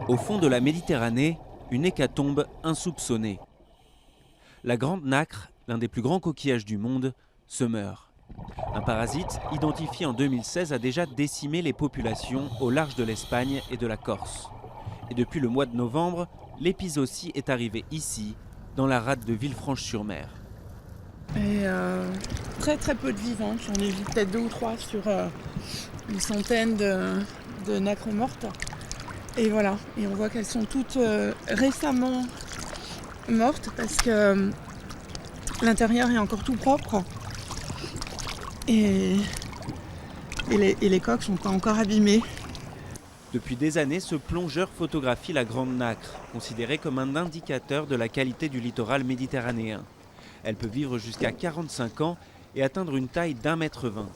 Au fond de la Méditerranée, une hécatombe insoupçonnée. La grande nacre, l'un des plus grands coquillages du monde, se meurt. Un parasite, identifié en 2016, a déjà décimé les populations au large de l'Espagne et de la Corse. Et depuis le mois de novembre, l'épizootie est arrivé ici, dans la rade de Villefranche-sur-Mer. Et très peu de vivants. J'en ai vu peut-être 2 ou 3 sur une centaine de nacres mortes. Et voilà, et on voit qu'elles sont toutes récemment mortes parce que l'intérieur est encore tout propre. Et les coques sont pas encore abîmées. Depuis des années, ce plongeur photographie la grande nacre, considérée comme un indicateur de la qualité du littoral méditerranéen. Elle peut vivre jusqu'à 45 ans et atteindre une taille d'1,20 m.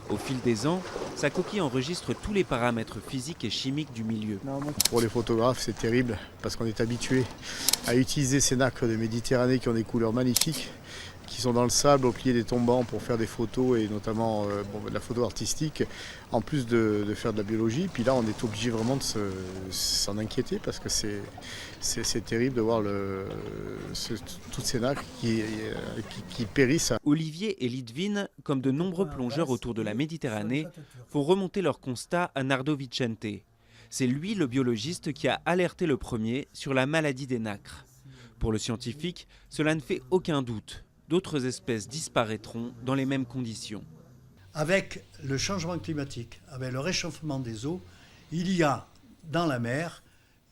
Au fil des ans, sa coquille enregistre tous les paramètres physiques et chimiques du milieu. Pour les photographes, c'est terrible parce qu'on est habitué à utiliser ces nacres de Méditerranée qui ont des couleurs magnifiques, qui sont dans le sable au pied des tombants pour faire des photos et notamment de la photo artistique, en plus de faire de la biologie. Puis là, on est obligé vraiment de s'en inquiéter parce que c'est terrible de voir toutes ces nacres qui périssent. Olivier et Litvine, comme de nombreux plongeurs autour de la Méditerranée, font remonter leur constat à Nardo Vicente. C'est lui, le biologiste, qui a alerté le premier sur la maladie des nacres. Pour le scientifique, cela ne fait aucun doute. D'autres espèces disparaîtront dans les mêmes conditions. Avec le changement climatique, avec le réchauffement des eaux, il y a dans la mer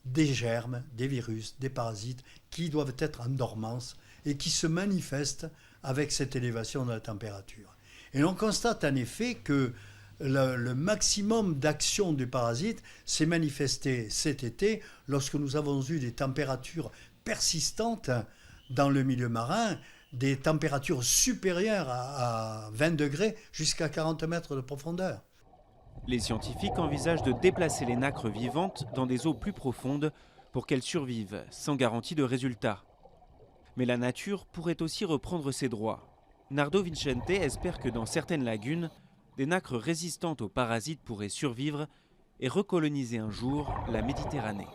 des germes, des virus, des parasites qui doivent être en dormance et qui se manifestent avec cette élévation de la température. Et on constate en effet que le maximum d'action du parasite s'est manifesté cet été lorsque nous avons eu des températures persistantes dans le milieu marin, des températures supérieures à 20 degrés jusqu'à 40 mètres de profondeur. Les scientifiques envisagent de déplacer les nacres vivantes dans des eaux plus profondes pour qu'elles survivent, sans garantie de résultat. Mais la nature pourrait aussi reprendre ses droits. Nardo Vicente espère que dans certaines lagunes, des nacres résistantes aux parasites pourraient survivre et recoloniser un jour la Méditerranée.